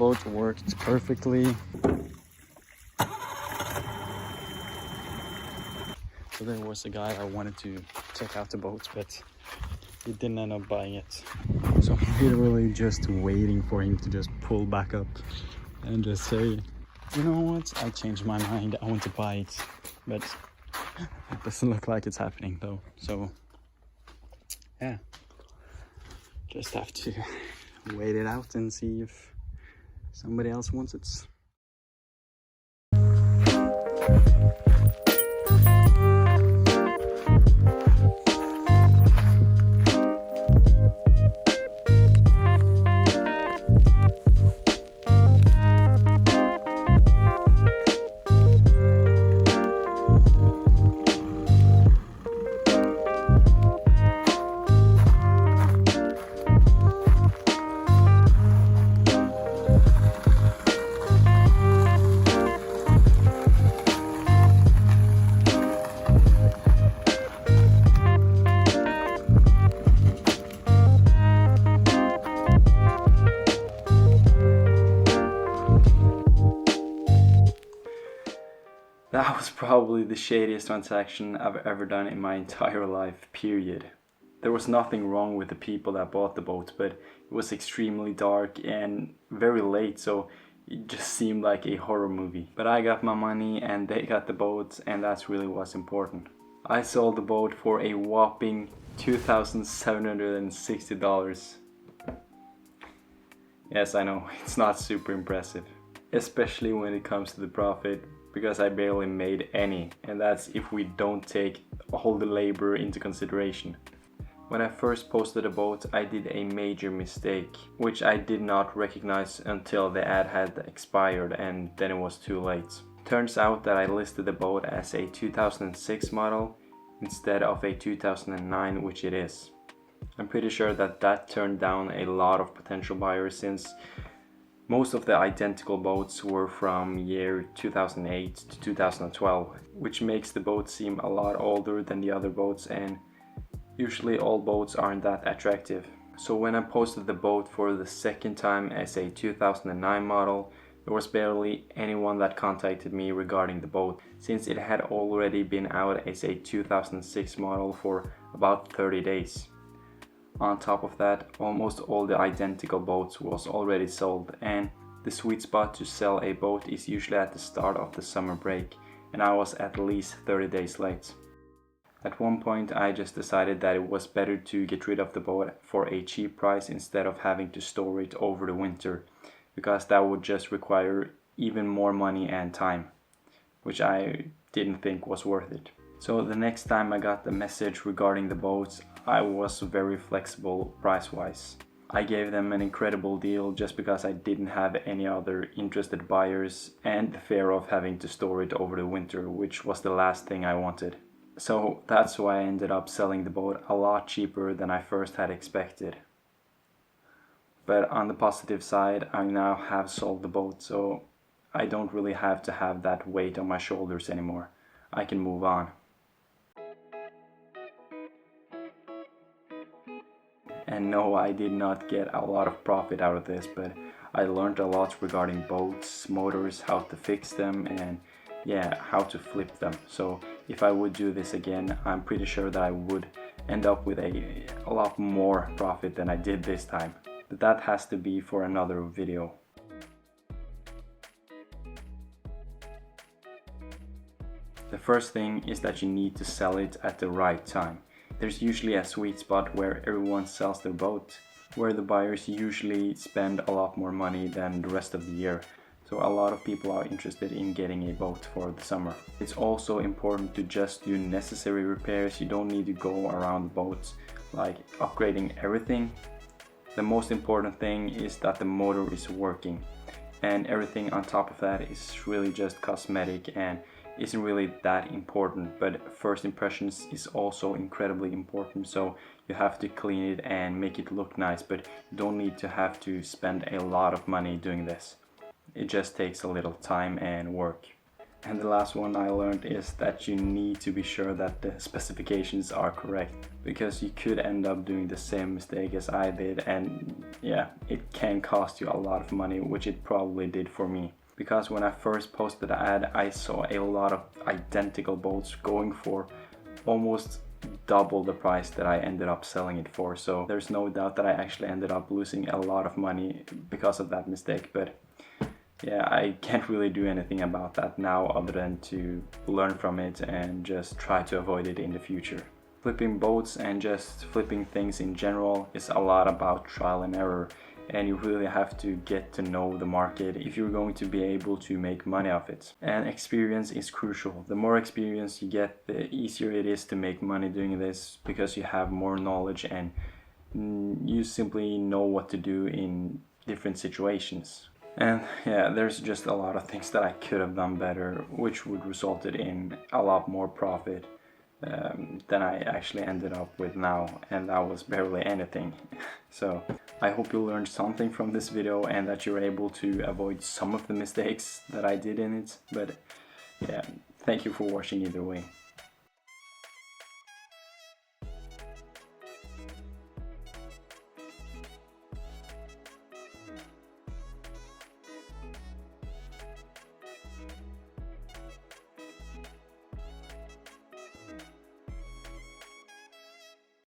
boat worked perfectly. So there was a guy I wanted to check out the boat, but he didn't end up buying it. So I'm literally just waiting for him to just pull back up and just say, you know what, I changed my mind, I want to buy it. But it doesn't look like it's happening though. So yeah, just have to wait it out and see if somebody else wants it. That was probably the shadiest transaction I've ever done in my entire life, period. There was nothing wrong with the people that bought the boat, but it was extremely dark and very late, so it just seemed like a horror movie. But I got my money and they got the boat, and that's really what's important. I sold the boat for a whopping $2,760. Yes, I know, it's not super impressive, especially when it comes to the profit, because I barely made any, and that's if we don't take all the labor into consideration. When I first posted the boat, I did a major mistake, which I did not recognize until the ad had expired, and then it was too late. Turns out that I listed the boat as a 2006 model instead of a 2009, which it is. I'm pretty sure that turned down a lot of potential buyers, since most of the identical boats were from year 2008 to 2012, which makes the boat seem a lot older than the other boats, and usually all boats aren't that attractive. So when I posted the boat for the second time as a 2009 model, there was barely anyone that contacted me regarding the boat, since it had already been out as a 2006 model for about 30 days. On top of that, almost all the identical boats was already sold, and the sweet spot to sell a boat is usually at the start of the summer break, and I was at least 30 days late. At one point I just decided that it was better to get rid of the boat for a cheap price instead of having to store it over the winter, because that would just require even more money and time, which I didn't think was worth it. So the next time I got the message regarding the boats, I was very flexible price-wise. I gave them an incredible deal just because I didn't have any other interested buyers and the fear of having to store it over the winter, which was the last thing I wanted. So that's why I ended up selling the boat a lot cheaper than I first had expected. But on the positive side, I now have sold the boat, so I don't really have to have that weight on my shoulders anymore. I can move on. And no, I did not get a lot of profit out of this, but I learned a lot regarding boats, motors, how to fix them, and yeah, how to flip them. So if I would do this again, I'm pretty sure that I would end up with a lot more profit than I did this time. But that has to be for another video. The first thing is that you need to sell it at the right time. There's usually a sweet spot where everyone sells their boat, where the buyers usually spend a lot more money than the rest of the year. So a lot of people are interested in getting a boat for the summer. It's also important to just do necessary repairs. You don't need to go around boats like upgrading everything. The most important thing is that the motor is working, and everything on top of that is really just cosmetic and isn't really that important. But first impressions is also incredibly important, so you have to clean it and make it look nice, but you don't need to have to spend a lot of money doing this. It just takes a little time and work. And the last one I learned is that you need to be sure that the specifications are correct, because you could end up doing the same mistake as I did, and yeah, it can cost you a lot of money, which it probably did for me. Because when I first posted the ad, I saw a lot of identical boats going for almost double the price that I ended up selling it for. So there's no doubt that I actually ended up losing a lot of money because of that mistake. But yeah, I can't really do anything about that now other than to learn from it and just try to avoid it in the future. Flipping boats and just flipping things in general is a lot about trial and error, and you really have to get to know the market if you're going to be able to make money off it. And experience is crucial. The more experience you get, the easier it is to make money doing this, because you have more knowledge and you simply know what to do in different situations. And yeah, there's just a lot of things that I could have done better, which would resulted in a lot more profit than I actually ended up with now, and that was barely anything. So I hope you learned something from this video and that you're able to avoid some of the mistakes that I did in it. But yeah, thank you for watching either way.